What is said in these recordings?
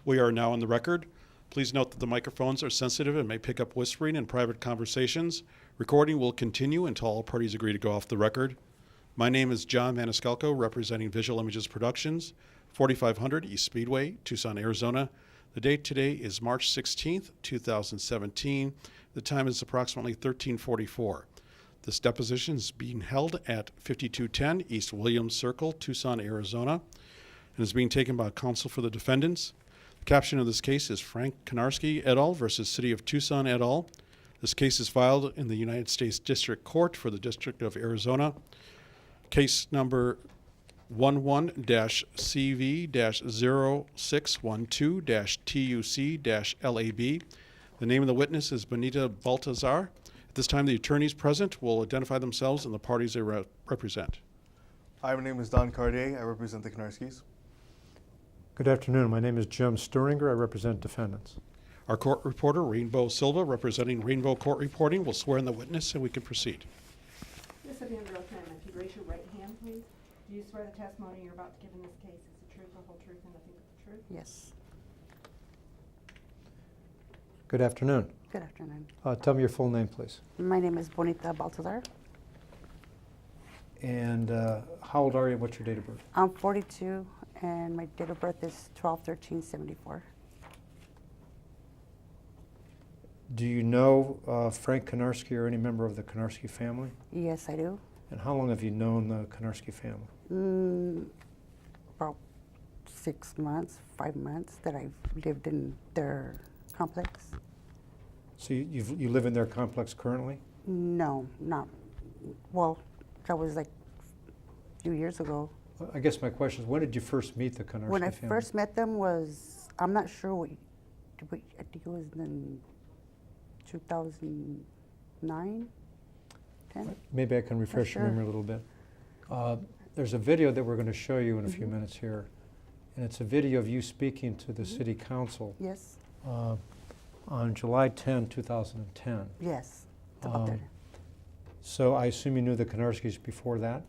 We are now on the record. Please note that the microphones are sensitive and may pick up whispering and private conversations. Recording will continue until all parties agree to go off the record. My name is John Maniscalco, representing Visual Images Productions, 4500 East Speedway, Tucson, Arizona. The date today is March 16th, 2017. The time is approximately 13:44. This deposition is being held at 5210 East Williams Circle, Tucson, Arizona, and is being taken by counsel for the defendants. The caption of this case is Frank Konarski et al. Versus City of Tucson et al. This case is filed in the United States District Court for the District of Arizona. Case number 11-CV-0612-TUC-LAB. The name of the witness is Bonita Baltazar. At this time, the attorneys present will identify themselves and the parties they represent. Hi, my name is Don Cartier. I represent the Konarskis. Good afternoon. My name is Jim Sturringer. I represent defendants. Our court reporter, Rainbow Silva, representing Rainbow Court Reporting, will swear in the witness and we can proceed. This will be under oath, ma'am. If you raise your right hand, please. Do you swear the testimony you're about to give in this case is the truth, the whole truth, and nothing but the truth? Yes. Good afternoon. Good afternoon. Tell me your full name, please. My name is Bonita Baltazar. And how old are you? What's your date of birth? I'm 42, and my date of birth is 12/13/74. Do you know Frank Konarski or any member of the Konarski family? Yes, I do. And how long have you known the Konarski family? About 6 months, 5 months that I've lived in their complex. So you live in their complex currently? No, not. Well, that was like a few years ago. I guess my question is, when did you first meet the Konarski When I family? first met them was, I'm not sure what, I think it was in 2009, 10. Maybe I can refresh your sure. memory a little bit. There's a video that we're going to show you in a few minutes here. And it's a video of you speaking to the city council Yes, on July 10, 2010. yes. It's about there. So I assume you knew the Konarskis before that?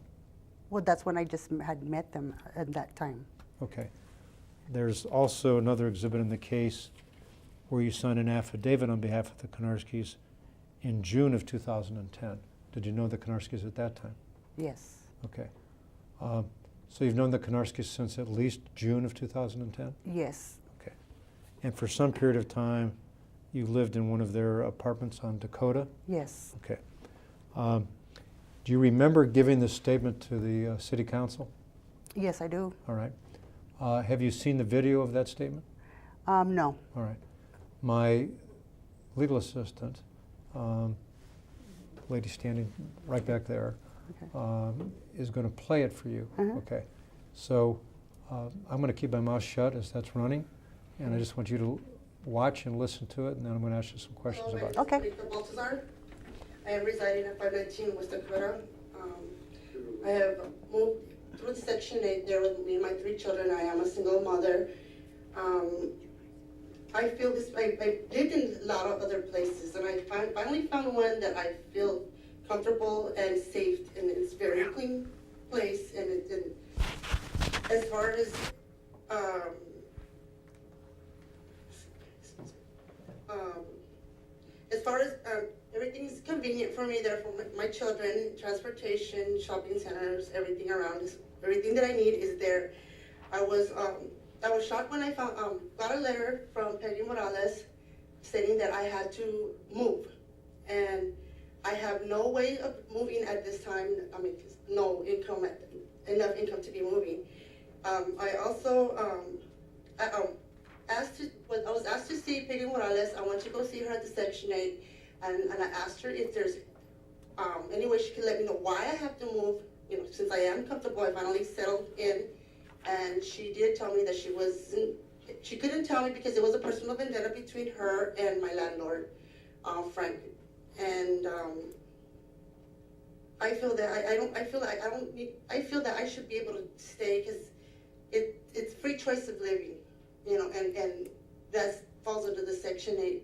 Well, that's when I just had met them at that time. Okay. There's also another exhibit in the case where you signed an affidavit on behalf of the Konarskis in June of 2010. Did you know the Konarskis at that time? Yes, Okay. So you've known the Konarskis since at least June of 2010? yes, Okay. And for some period of time, you lived in one of their apartments on Dakota? yes. Okay. Do you remember giving this statement to the city council? Yes, I do. All right. Have you seen the video of that statement? No. All right. My legal assistant, lady standing right back there, Okay. is going to play it for you. Okay. So I'm going to keep my mouth shut as that's running, and I just want you to watch and listen to it, and then I'm going to ask you some questions about it. Okay. Bonita Baltazar. I am residing at 519 West Dakota. I have moved through Section 8 there with me and my 3 children. I am a single mother. I feel this, I lived in a lot of other places, and I finally found one that I feel comfortable and safe, and it's a very clean place, and as far as everything is convenient for me there for my children, transportation, shopping centers, everything around is, everything that I need is there. I was shocked when I got a letter from Peggy Morales stating that I had to move, and I have no way of moving at this time. I mean, no income, enough income to be moving. I also I was asked to see Peggy Morales. I went to go see her at the Section 8, and I asked her if there's any way she could let me know why I have to move. You know, since I am comfortable, I finally settled in, and she did tell me that she couldn't tell me because it was a personal vendetta between her and my landlord, Frank. And I feel that I feel that I should be able to stay because it's free choice of living, you know, and that falls under the Section 8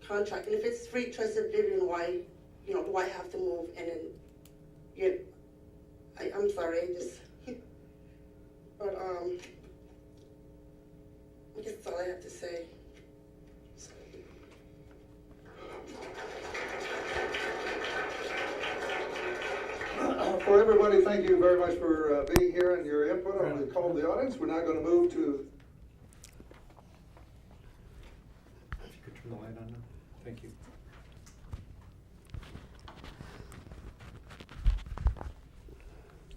contract. And if it's free choice of living, why, you know, do I have to move? And then, you know, I'm sorry, I just, but I guess that's all I have to say. So. For everybody, thank you very much for being here and your input on the call of the audience. We're now going to move to. If you could turn the light on now. Thank you.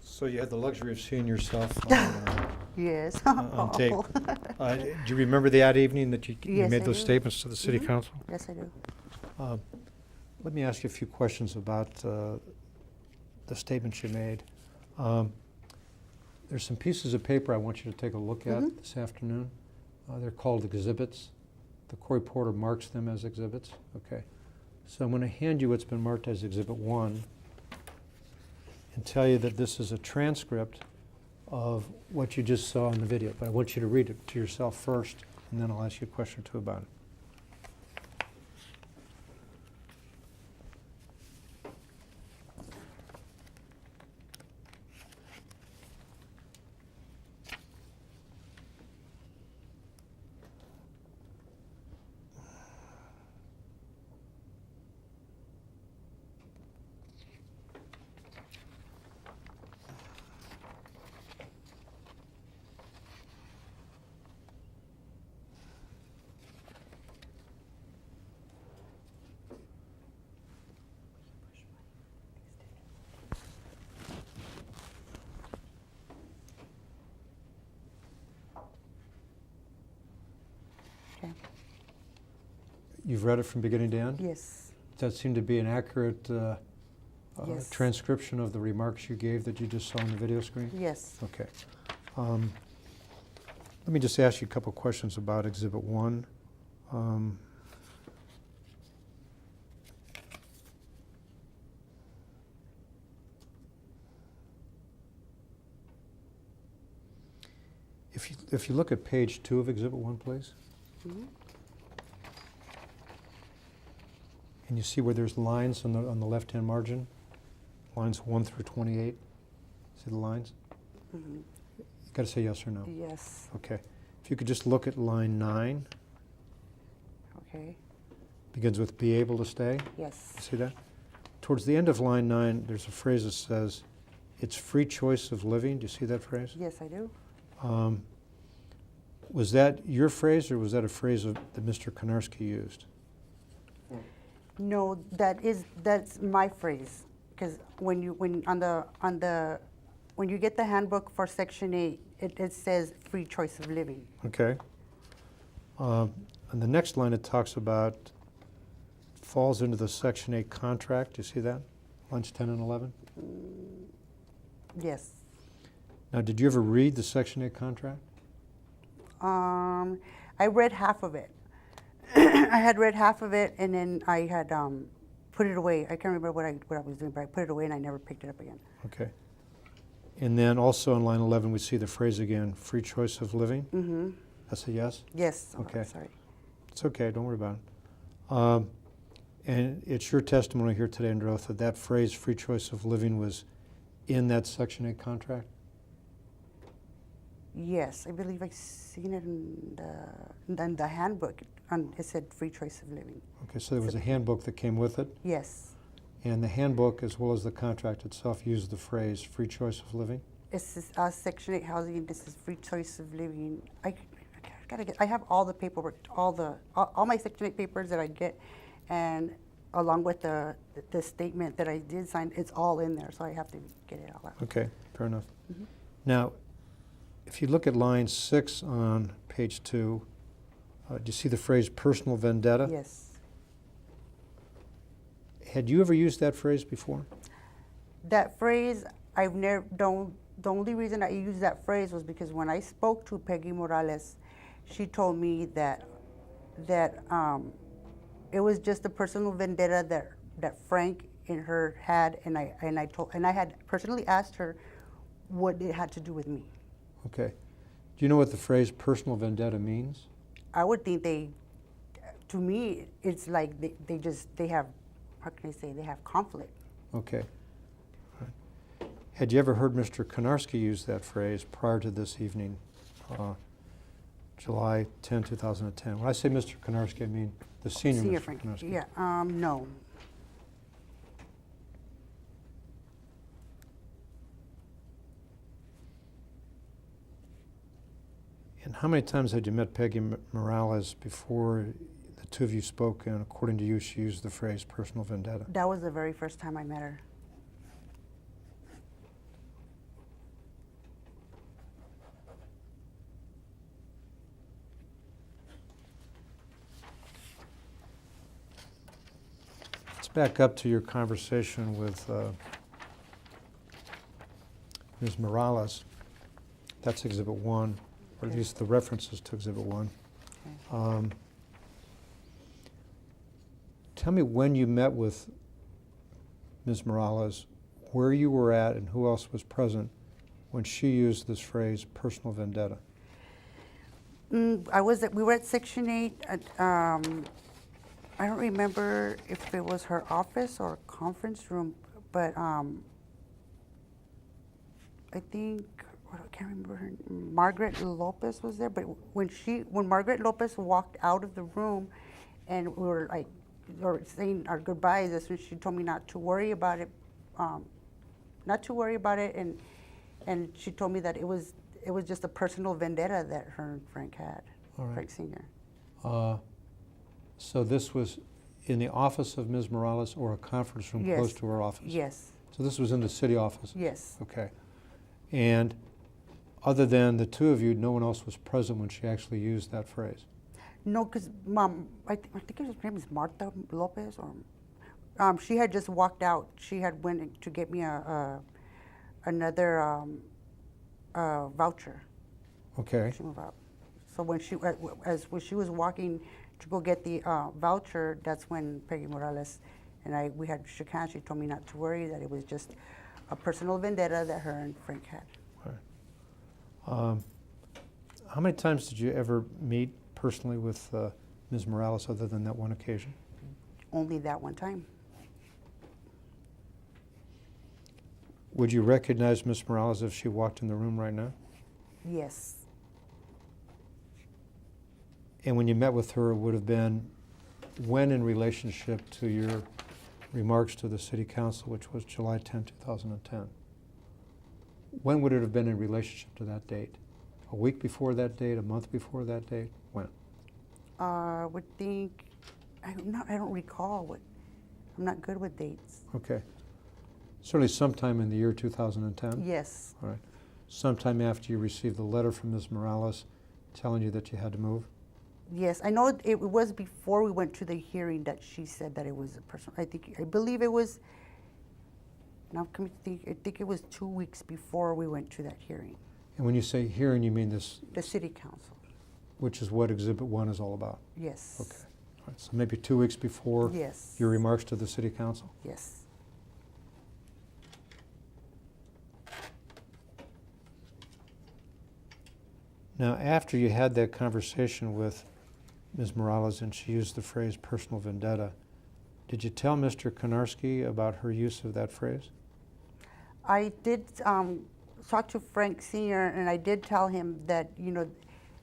So you had the luxury of seeing yourself on, Yes. on tape. Do you remember that evening that you Yes, made I those do. statements to the city Mhm. council? Yes, I do. Let me ask you a few questions about the statements you made. There's some pieces of paper I want you to take a look at Mhm. this afternoon. They're called exhibits. The court reporter marks them as exhibits. Okay. So I'm going to hand you what's been marked as Exhibit 1 and tell you that this is a transcript of what you just saw in the video. But I want you to read it to yourself first, and then I'll ask you a question or two about it. Okay. You've read it from beginning to end? Yes. Does that seem to be an accurate Yes. transcription of the remarks you gave that you just saw on the video screen? Yes. Okay. Let me just ask you a couple questions about Exhibit 1. If you look at page 2 of Exhibit 1, please, Mhm. and you see where there's lines on the left-hand margin, lines 1 through 28. See the lines? Mhm. You got to say yes or no. Yes. Okay. If you could just look at line 9, Okay. begins with "be able to stay." Yes. See that? Towards the end of line 9, there's a phrase that says, "It's free choice of living." Do you see that phrase? Yes, I do. Was that your phrase, or was that a phrase that Mr. Konarski used? No, that's my phrase. Because when you get the handbook for Section 8, it says free choice of living. Okay. On the next line, it talks about falls into the Section 8 contract. Do you see that? Lines 10 and 11. Yes. Now, did you ever read the Section 8 contract? I read half of it. I had read half of it, and then I had put it away. I can't remember what I was doing, but I put it away and I never picked it up again. Okay. And then also on line 11, we see the phrase again, free choice of living. Mm-hmm. That's a yes? Yes. Oh, Okay. sorry. It's okay, don't worry about it. And it's your testimony here today under oath that that phrase, free choice of living, was in that Section 8 contract? Yes, I believe I seen it in the handbook. It said free choice of living. Okay, so there was a handbook that came with it, Yes. and the handbook, as well as the contract itself, used the phrase free choice of living? This is Section 8 housing. This is free choice of living. I have all the paperwork, all my Section 8 papers that I get, and along with the statement that I did sign, it's all in there. So I have to get it all out. Okay, fair enough. Mhm. Now, if you look at line 6 on page 2, do you see the phrase personal vendetta? Yes. Had you ever used that phrase before? That phrase, I've never, the only reason I used that phrase was because when I spoke to Peggy Morales, she told me that it was just a personal vendetta that Frank and her had, and I had personally asked her what it had to do with me. Okay. Do you know what the phrase personal vendetta means? I would think to me, it's like they have, how can I say, they have conflict. Okay. All right. Had you ever heard Mr. Konarski use that phrase prior to this evening July 10, 2010. When I say Mr. Konarski, I mean the senior Mr. Frank. Konarski. Yeah, no. And how many times had you met Peggy Morales before the two of you spoke, and according to you, she used the phrase personal vendetta? That was the very first time I met her. Let's back up to your conversation with Ms. Morales. That's Exhibit 1, or at least the references to Exhibit 1. Okay. Tell me when you met with Ms. Morales, where you were at, and who else was present when she used this phrase, personal vendetta. We were at Section 8 at, I don't remember if it was her office or conference room, but I think, I can't remember her, Margaret Lopez was there, but when Margaret Lopez walked out of the room and we were like, or saying our goodbyes, that's when she told me not to worry about it, and she told me that it was just a personal vendetta that her and Frank had, All right. Frank Sr. So this was in the office of Ms. Morales or a conference room Yes. close to her office? Yes, So this was in the city office? yes. Okay. And other than the two of you, no one else was present when she actually used that phrase? No, because Mom, I think her name is Marta Lopez, or she had just walked out. She had went to get me another voucher. Okay. She moved out. So when she was walking to go get the voucher, that's when Peggy Morales and we had shook hands. She told me not to worry, that it was just a personal vendetta that her and Frank had. All right. How many times did you ever meet personally with Ms. Morales other than that one occasion? Only that one time. Would you recognize Ms. Morales if she walked in the room right now? Yes. And when you met with her, it would have been when in relationship to your remarks to the City Council, which was July 10, 2010? When would it have been in relationship to that date? A week before that date, a month before that date? When? I would think, I don't recall. I'm not good with dates. Okay. Certainly sometime in the year 2010? Yes. All right. Sometime after you received the letter from Ms. Morales telling you that you had to move? Yes, I know it was before we went to the hearing that she said that it was a personal. I believe it was. Now come to think, I think it was 2 weeks before we went to that hearing. And when you say hearing, you mean this, The City Council. which is what Exhibit 1 is all about? Yes. Okay. All right. So maybe 2 weeks before Yes. your remarks to the City Council? Yes. Now, after you had that conversation with Ms. Morales and she used the phrase personal vendetta, did you tell Mr. Konarski about her use of that phrase? I did talk to Frank Sr. and I did tell him that,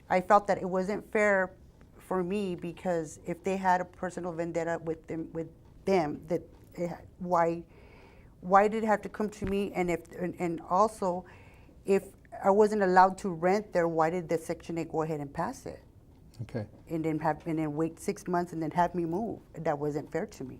I felt that it wasn't fair for me because if they had a personal vendetta with them, that why did it have to come to me? And also, if I wasn't allowed to rent there, why did the Section 8 go ahead and pass it? Okay. And then wait 6 months and then have me move? That wasn't fair to me.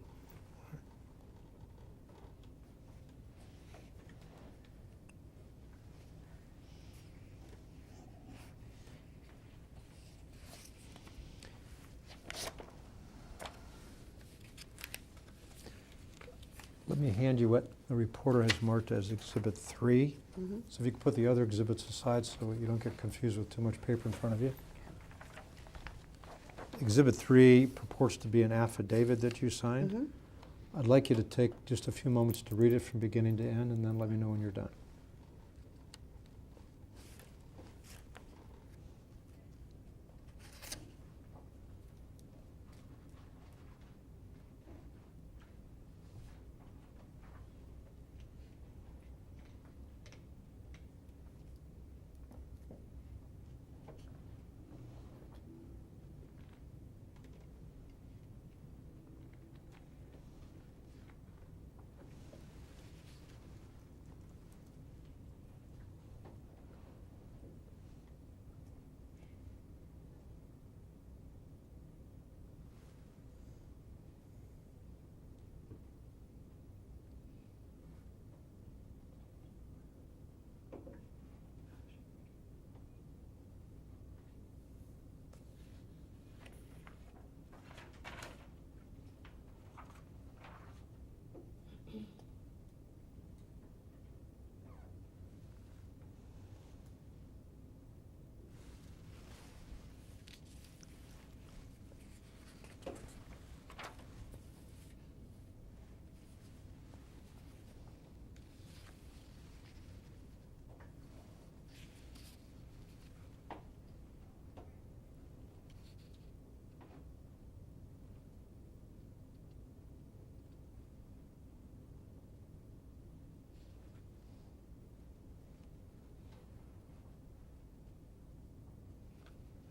Let me hand you what the reporter has marked as Exhibit 3. Mhm. So if you could put the other exhibits aside so you don't get confused with too much paper in front of you. Exhibit 3 purports to be an affidavit that you signed. Mhm. I'd like you to take just a few moments to read it from beginning to end and then let me know when you're done.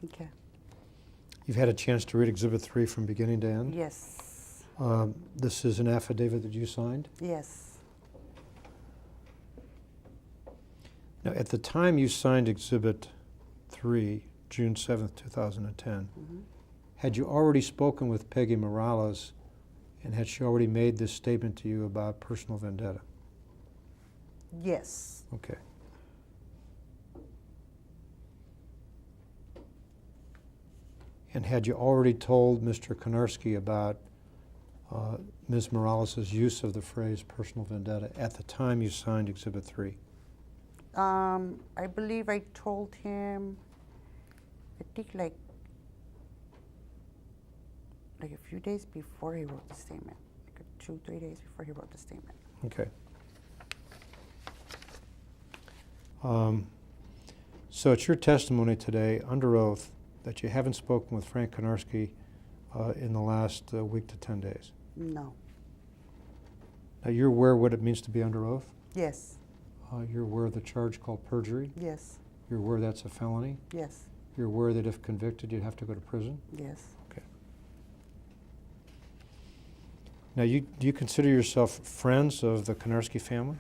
Okay. You've had a chance to read Exhibit 3 from beginning to end? Yes. This is an affidavit that you signed? Yes. Now, at the time you signed Exhibit 3, June 7th, 2010, had you already spoken with Peggy Morales, and had she already made this statement to you about personal vendetta? Yes. Okay. And had you already told Mr. Konarski about Ms. Morales' use of the phrase personal vendetta at the time you signed Exhibit 3? I believe I told him, I think like a few days before he wrote the statement, like 2-3 days before he wrote the statement. Okay. So it's your testimony today, under oath, that you haven't spoken with Frank Konarski in the last week to 10 days. No. Now, you're aware what it means to be under oath? Yes. You're aware of the charge called perjury? Yes. You're aware that's a felony? Yes. You're aware that if convicted, you'd have to go to prison? Yes. Okay. Now, do you consider yourself friends of the Konarski family?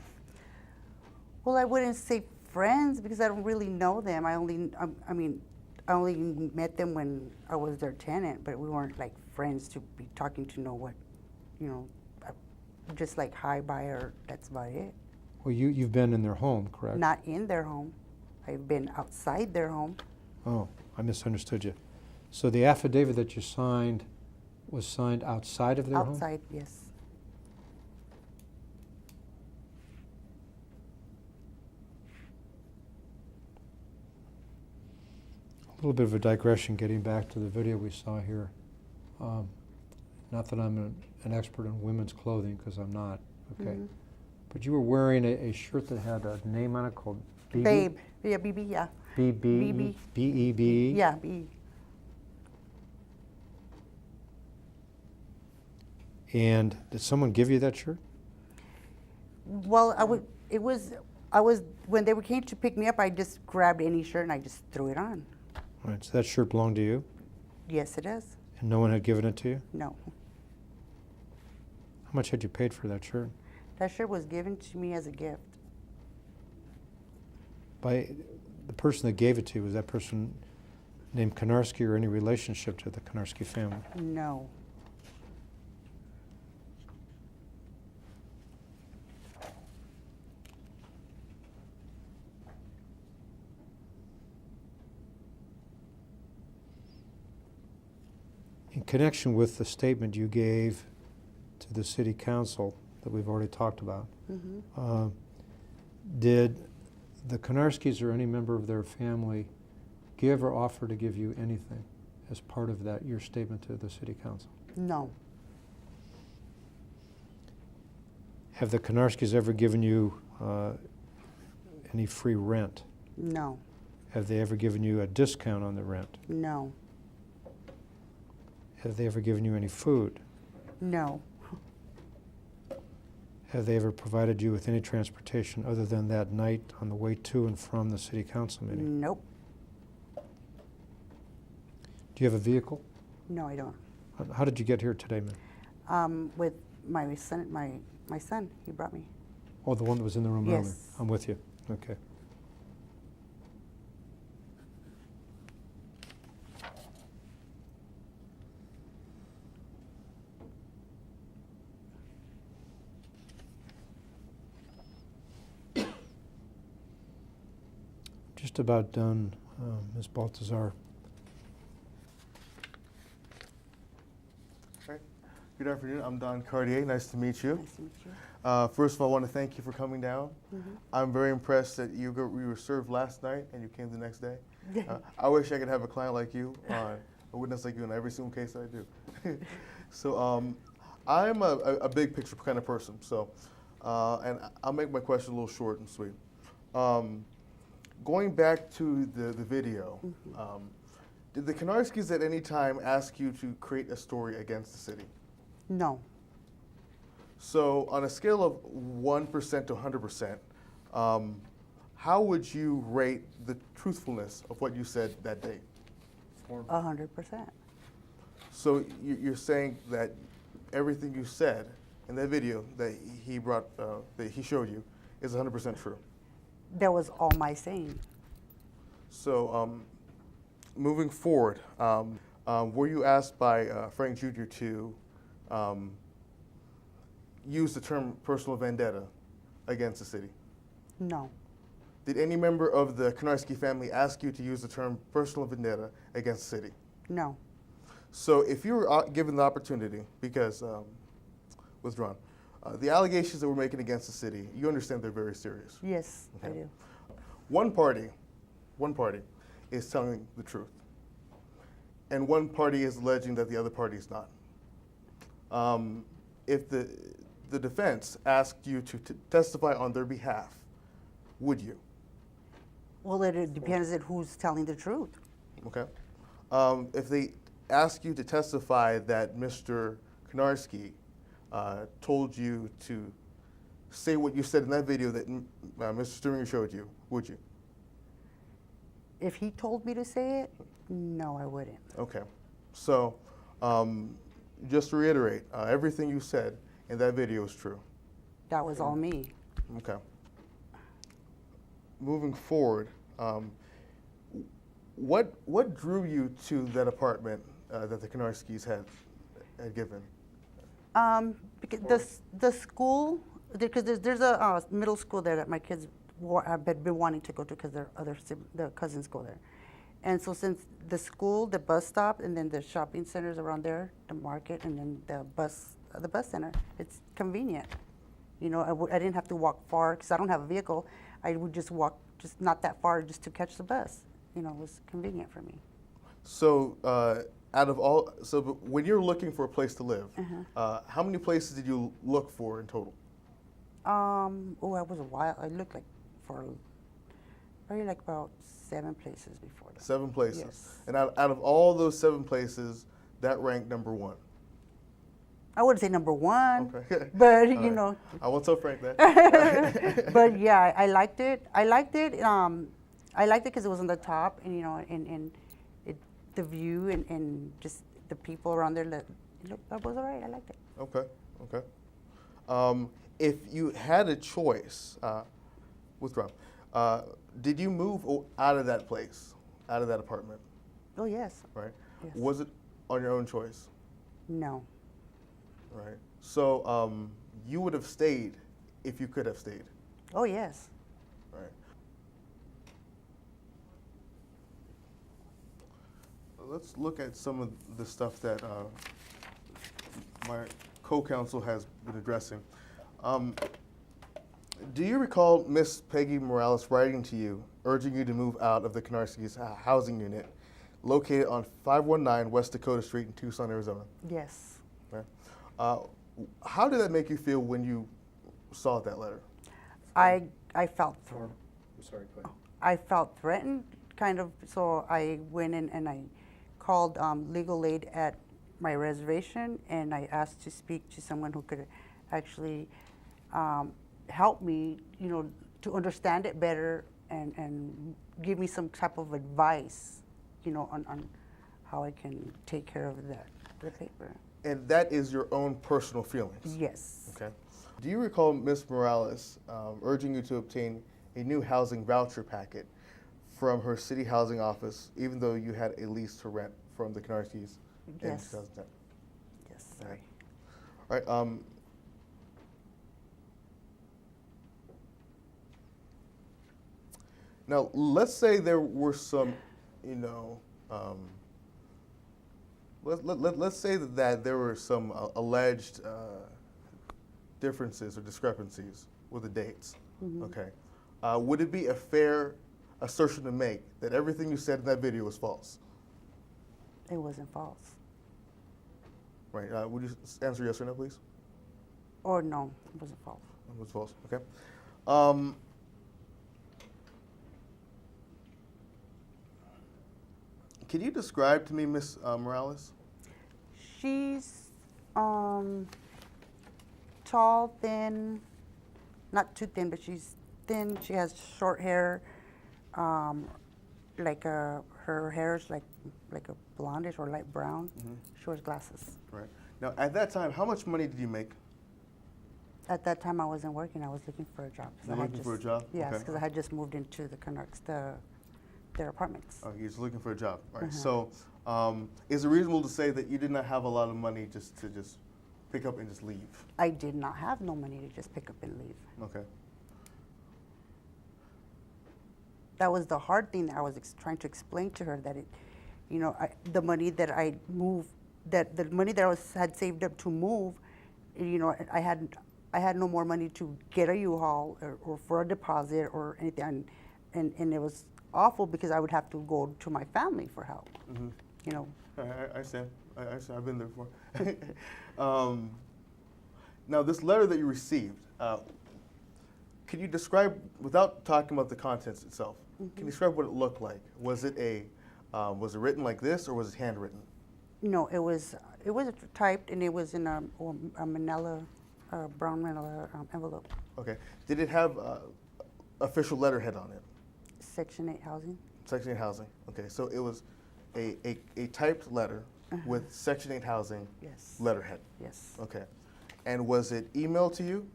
Well, I wouldn't say friends because I don't really know them. I only met them when I was their tenant, but we weren't like friends to be talking to know what, just like hi, bye, or that's about it. Well, you've been in their home, correct? Not in their home. I've been outside their home. Oh, I misunderstood you. So the affidavit that you signed was signed outside of their home? Outside, yes. A little bit of a digression, getting back to the video we saw here. Not that I'm an expert in women's clothing, because I'm not, okay? Mhm. But you were wearing a shirt that had a name on it called BB? Babe. Yeah, BB, yeah. BB? B-E-B? Yeah, B. And did someone give you that shirt? Well, when they came to pick me up, I just grabbed any shirt and I just threw it on. All right, so that shirt belonged to you? Yes, it is. And no one had given it to you? No. How much had you paid for that shirt? That shirt was given to me as a gift. By the person that gave it to you, was that person named Konarski or any relationship to the Konarski family? No. In connection with the statement you gave to the city council that we've already talked about, did the Konarskis or any member of their family give or offer to give you anything as part of that, your statement to the city council? No. Have the Konarskis ever given you any free rent? No. Have they ever given you a discount on the rent? No. Have they ever given you any food? No. Have they ever provided you with any transportation other than that night on the way to and from the city council meeting? Nope. Do you have a vehicle? No, I don't. How did you get here today, ma'am? With my son, my son, he brought me. Oh, the one that was in the room earlier? Yes. I'm with you. Okay. Just about done, Ms. Baltazar. Good afternoon. I'm Don Cartier. Nice to meet you. Nice to meet you. First of all, I want to thank you for coming down. I'm very impressed that you were served last night and you came the next day. I wish I could have a client like you, a witness like you in every single case that I do. So I'm a big picture kind of person. So, and I'll make my question a little short and sweet. Going back to the video, did the Konarskis at any time ask you to create a story against the city? No. So on a scale of 1% to 100%, how would you rate the truthfulness of what you said that day? informed. 100%. So you're saying that everything you said in that video that he showed you is 100% true. That was all my saying. So moving forward, were you asked by Frank Jr. to use the term personal vendetta against the city? No, Did any member of the Konarski family ask you to use the term personal vendetta against the city? no, So if you were given the opportunity, because withdrawn, the allegations that we're making against the city, you understand they're very serious. yes, I Okay. do. One party is telling the truth, and one party is alleging that the other party is not. If the defense asked you to testify on their behalf, would you? Well, it depends on who's telling the truth. Okay. If they ask you to testify that Mr. Konarski told you to say what you said in that video that Mr. Stringer showed you, would you? If he told me to say it, no, I wouldn't. Okay. So, just to reiterate, everything you said in that video is true. That was all me. Okay. Moving forward, what drew you to that apartment that the Konarskis had given? Because the school, because there's a middle school there that my kids have been wanting to go to because their cousins go there. And so since the school, the bus stop, and then the shopping centers around there, the market, and then the bus center, it's convenient. You know, I didn't have to walk far because I don't have a vehicle. I would just walk, just not that far, just to catch the bus. You know, it was convenient for me. So, when you're looking for a place to live, how many places did you look for in total? I was a while. I looked like for probably like about 7 places before that. 7 places. Yes. And out of all those 7 places, that ranked number 1. I wouldn't say number 1, Okay. but All you right. know. I won't tell Frank that. But yeah, I liked it. I liked it because it was on the top, and you know, and the view and just the people around there. That was all right. I liked it. Okay. Okay. If you had a choice, withdraw. Did you move out of that place, out of that apartment? Oh yes. Right. Yes. Was it on your own choice? No. Right. So you would have stayed if you could have stayed. Oh yes. Right. Let's look at some of the stuff that my co-counsel has been addressing. Do you recall Miss Peggy Morales writing to you, urging you to move out of the Konarski's housing unit located on 519 West Dakota Street in Tucson, Arizona? Yes. Right. How did that make you feel when you saw that letter? I felt I'm sorry, go ahead. I felt threatened, kind of. So I went in and I called legal aid at my reservation, and I asked to speak to someone who could actually help me, you know, to understand it better and give me some type of advice, you know, on how I can take care of the paper. And that is your own personal feelings? Yes. Okay. Do you recall Ms. Morales urging you to obtain a new housing voucher packet from her city housing office, even though you had a lease to rent from the Konarskis in Yes. 2010? Yes. Sorry. All right. Now, let's say there were some, you know, let's say that there were some alleged differences or discrepancies with the dates. Mhm. Okay. Would it be a fair assertion to make that everything you said in that video was false? It wasn't false. Right. Would you answer yes or no, please? Or no, it wasn't false. It was false. Okay. Can you describe to me Ms. Morales? She's tall, thin, not too thin, but she's thin. She has short hair. like her hair is like a blondish or light brown. She wears glasses. Right. Now, at that time, how much money did you make? At that time, I wasn't working. I was looking for a job. You were looking for a job? Yes, Okay. because I had just moved into the Canucks, their apartments. Oh, you're just looking for a job. All right. So, is it reasonable to say that you did not have a lot of money just to pick up and just leave? I did not have no money to just pick up and leave. Okay. That was the hard thing that I was trying to explain to her, that the money that I moved, that the money that had saved up to move, I had no more money to get a U-Haul or for a deposit or anything, and it was awful because I would have to go to my family for help. I understand. I understand. I've been there before. Now, this letter that you received, can you describe, without talking about the contents itself, can you describe what it looked like? Was it written like this, or was it handwritten? No, it was typed, and it was in a manila, brown manila envelope. Okay. Did it have official letterhead on it? Section 8 housing. Section 8 housing. Okay, so it was a typed letter with Section 8 housing Yes. letterhead. Yes. Okay. And was it emailed to you?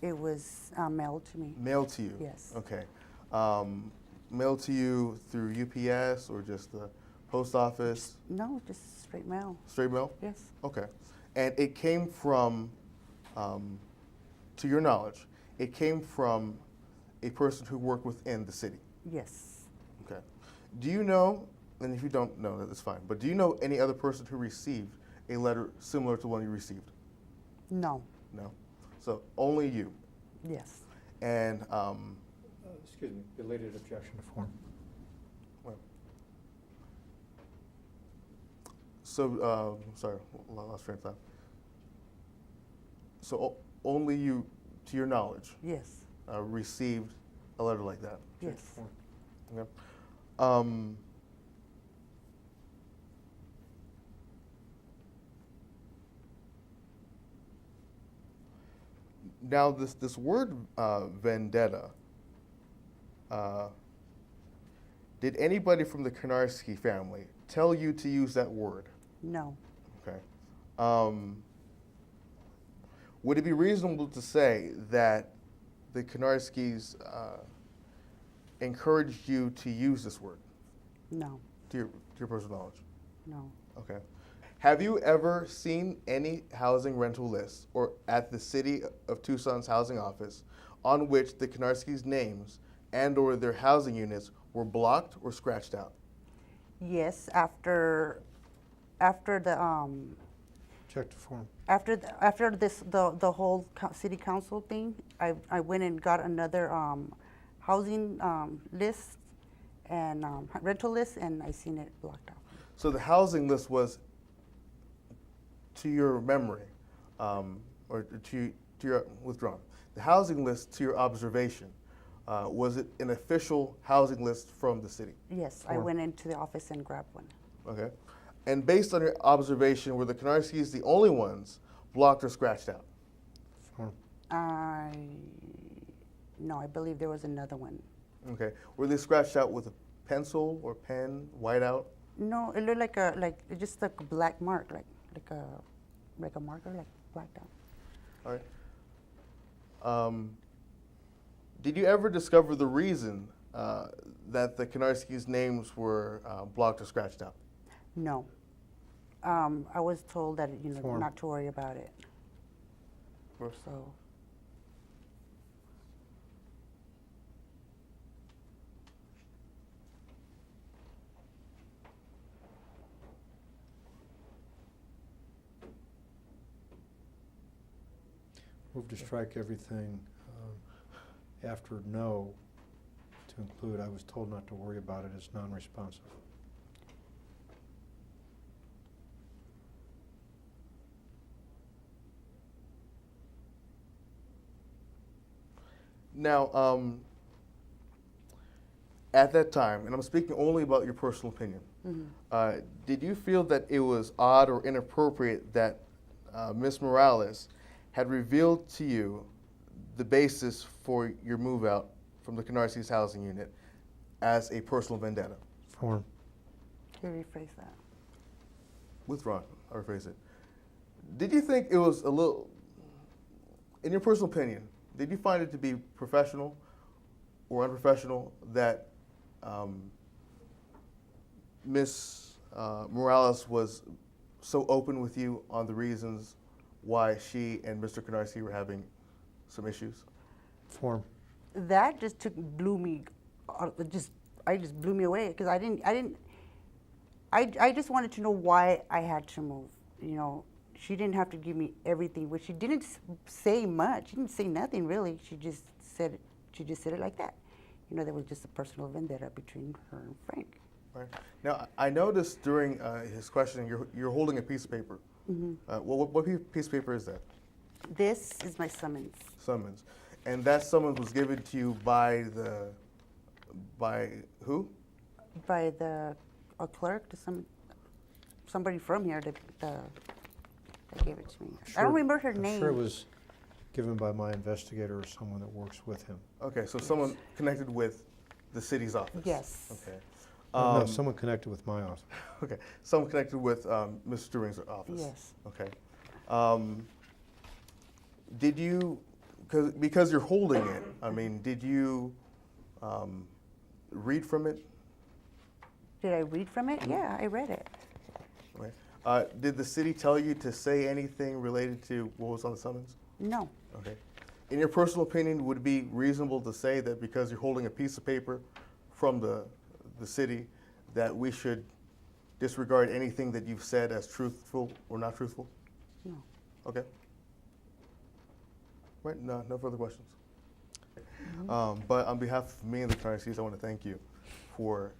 It was mailed to me. Mailed to you? Yes. Okay. Mailed to you through UPS or just the post office? No, just straight mail. Straight mail? Yes. Okay. And it came from, to your knowledge, it came from a person who worked within the city? Yes. Okay. Do you know, and if you don't know, that's fine, but do you know any other person who received a letter similar to the one you received? No. No? So only you. Yes. And, Excuse me, belated objection to form. so, sorry, lost train of thought. So only you, to your knowledge, Yes. received a letter like that? Yes. Okay. Now, this word vendetta, did anybody from the Konarski family tell you to use that word? No. Okay. Would it be reasonable to say that the Konarskis encouraged you to use this word, No. to your personal knowledge? No. Okay. Have you ever seen any housing rental lists or at the City of Tucson's housing office on which the Konarskis' names and/or their housing units were blocked or scratched out? Yes. After the Check the form. after the whole city council thing, I went and got another housing list and rental list, and I seen it blocked out. So the housing list was, to your memory, or to your withdrawn. The housing list, to your observation, was it an official housing list from the city? Yes, I Form. went into the office and grabbed one. Okay. And based on your observation, were the Konarskis the only ones blocked or scratched out? Form. No, I believe there was another one. Okay. Were they scratched out with a pencil or pen, whiteout? No, it looked like just like a black mark, like a marker, like blacked out. All right. Did you ever discover the reason that the Konarskis' names were blocked or scratched out? No. I was told that Form. not to worry about it. Or- So. Move to strike everything after no to include, I was told not to worry about it as non-responsive. Now, at that time, and I'm speaking only about your personal opinion, did you feel that it was odd or inappropriate that Ms. Morales had revealed to you the basis for your move out from the Konarskis housing unit as a personal vendetta? Form. Can you rephrase that? Withdrawn, I'll rephrase it. Did you think it was a little, in your personal opinion, did you find it to be professional or unprofessional that Ms. Morales was so open with you on the reasons why she and Mr. Konarski were having some issues? Form. That just blew me, I just blew me away because I just wanted to know why I had to move. You know, she didn't have to give me everything, but she didn't say much. She didn't say nothing really. She just said it like that. You know, there was just a personal vendetta between her and Frank. Right. Now, I noticed during his questioning, you're holding a piece of paper. What piece of paper is that? This is my summons. Summons. And that summons was given to you by who? By a clerk to somebody from here that gave it to me. I don't remember her name. I'm sure it was given by my investigator or someone that works with him. Okay, so someone connected with the city's office? Yes. Okay. No, someone connected with my office. Okay, someone connected with Ms. Stewing's office? Yes. Okay. Did you, because you're holding it, I mean, did you read from it? Did I read from it? Yeah, I read it. Okay. Did the city tell you to say anything related to what was on the summons? No. Okay. In your personal opinion, would it be reasonable to say that because you're holding a piece of paper from the city, that we should disregard anything that you've said as truthful or not truthful? No. Okay. Right, no further questions. But on behalf of me and the Konarskis, I want to thank you for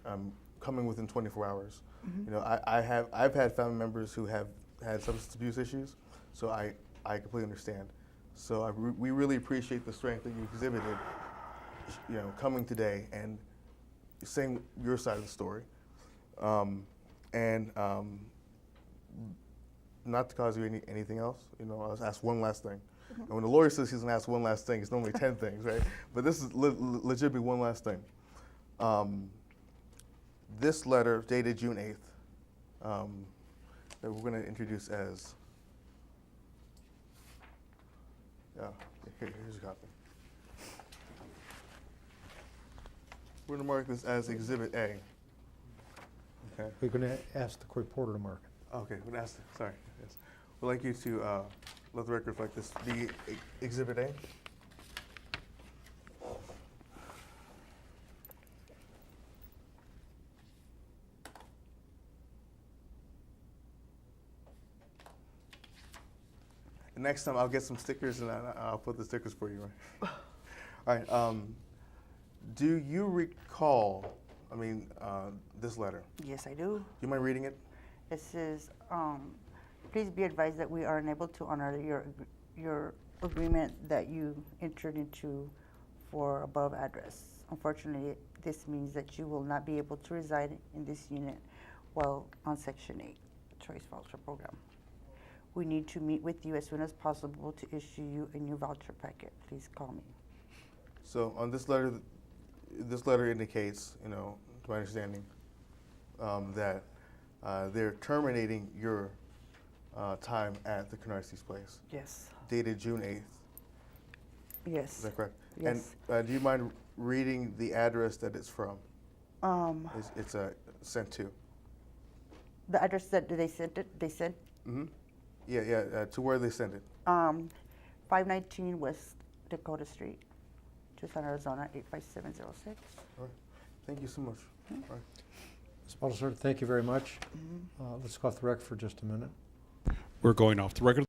coming within 24 hours. You know, I've had family members who have had substance abuse issues, so I completely understand. So we really appreciate the strength that you exhibited, you know, coming today and saying your side of the story. Not to cause you anything else, you know, I'll ask one last thing. And when the lawyer says he's going to ask one last thing, it's normally 10 things, right? But this is legitimately one last thing. This letter, dated June 8th, that we're going to introduce as, here's a copy. We're going to mark this as Exhibit A. Okay. We're going to ask the court reporter to mark it. Okay, we'll ask, sorry. Yes. We'd like you to let the record reflect this. The Exhibit A. And next time I'll get some stickers and I'll put the stickers for you. Right? All right. Do you recall, this letter? Yes, I do. You mind reading it? It says, please be advised that we are unable to honor your agreement that you entered into for above address. Unfortunately, this means that you will not be able to reside in this unit while on Section 8 Choice Voucher Program. We need to meet with you as soon as possible to issue you a new voucher packet. Please call me. So on this letter indicates, you know, to my understanding, that they're terminating your time at the Konarski's place. Yes. Dated June 8th. Yes. Is that correct? Yes. And do you mind reading the address that it's from? It's sent to. The address that they sent it, they sent Yeah, to where they sent it. 519 West Dakota Street, Tucson, Arizona 85706. All right. Thank you so much. All right. Ms. Baltazar, thank you very much. Let's go off the record for just a minute. We're going off the record.